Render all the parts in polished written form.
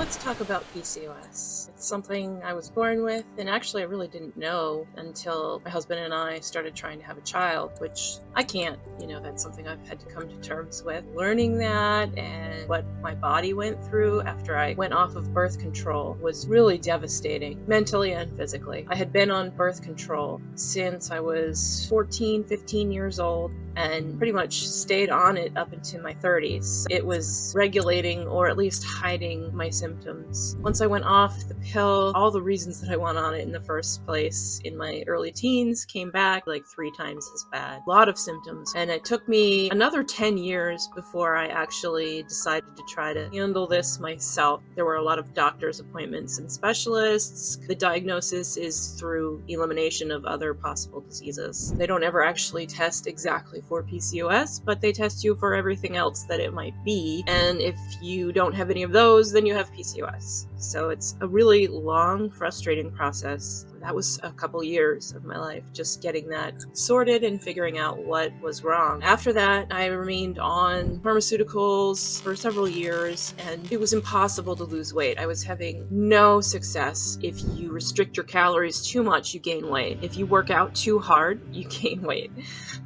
let's talk about PCOS. It's something I was born with, and actually I really didn't know until my husband and I started trying to have a child, which I can't. That's something I've had to come to terms with. Learning that and what my body went through after I went off of birth control was really devastating, mentally and physically. I had been on birth control since I was 14, 15 years old, and pretty much stayed on it up into my 30s. It was regulating, or at least hiding, my symptoms. Once I went off the pill, all the reasons that I went on it in the first place in my early teens came back like 3 times as bad. A lot of symptoms. And it took me another 10 years before I actually decided to try to handle this myself. There were a lot of doctor's appointments and specialists. The diagnosis is through elimination of other possible diseases. They don't ever actually test exactly for PCOS, but they test you for everything else that it might be. And if you don't have any of those, then you have PCOS. So it's a really long, frustrating process. That was a couple years of my life, just getting that sorted and figuring out what was wrong. After that, I remained on pharmaceuticals for several years, and it was impossible to lose weight. I was having no success. If you restrict your calories too much, you gain weight. If you work out too hard, you gain weight.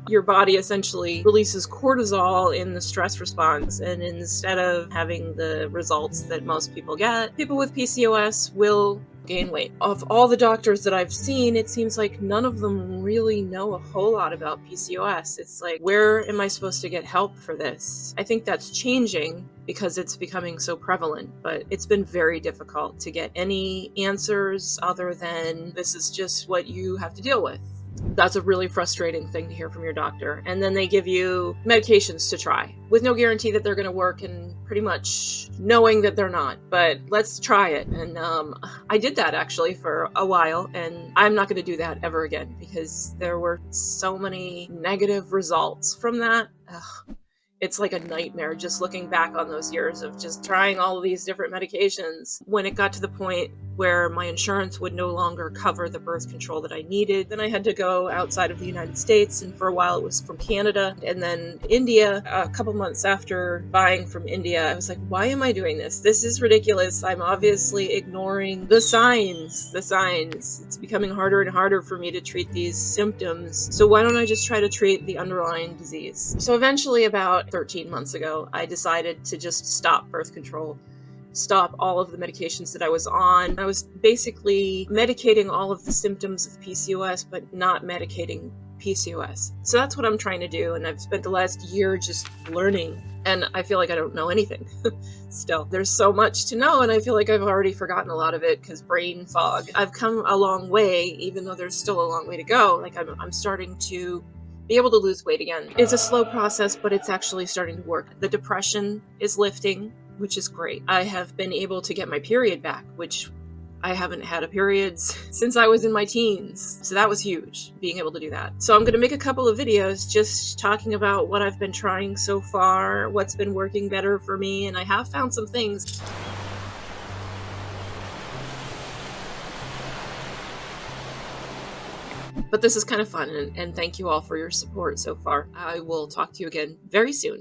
Your body essentially releases cortisol in the stress response, and instead of having the results that most people get, people with PCOS will gain weight. Of all the doctors that I've seen, it seems like none of them really know a whole lot about PCOS. It's like, where am I supposed to get help for this? I think that's changing because it's becoming so prevalent, but it's been very difficult to get any answers other than this is just what you have to deal with. That's a really frustrating thing to hear from your doctor. And then they give you medications to try with no guarantee that they're going to work, and pretty much knowing that they're not, but let's try it. And I did that actually for a while, and I'm not going to do that ever again because there were so many negative results from that. It's like a nightmare just looking back on those years of just trying all of these different medications. When it got to the point where my insurance would no longer cover the birth control that I needed, then I had to go outside of the United States, and for a while it was from Canada and then India. A couple months after buying from India, I was like, why am I doing this? This is ridiculous. I'm obviously ignoring the signs. It's becoming harder and harder for me to treat these symptoms. So why don't I just try to treat the underlying disease? So eventually, about 13 months ago, I decided to just stop birth control, stop all of the medications that I was on. I was basically medicating all of the symptoms of PCOS, but not medicating PCOS. So that's what I'm trying to do, and I've spent the last year just learning, and I feel like I don't know anything. Still, there's so much to know, and I feel like I've already forgotten a lot of it because brain fog. I've come a long way, even though there's still a long way to go. Like I'm starting to be able to lose weight again. It's a slow process, but it's actually starting to work. The depression is lifting, which is great. I have been able to get my period back, which I haven't had a period since I was in my teens. So that was huge, being able to do that. So I'm going to make a couple of videos just talking about what I've been trying so far, what's been working better for me, and I have found some things. But this is kind of fun, and thank you all for your support so far. I will talk to you again very soon.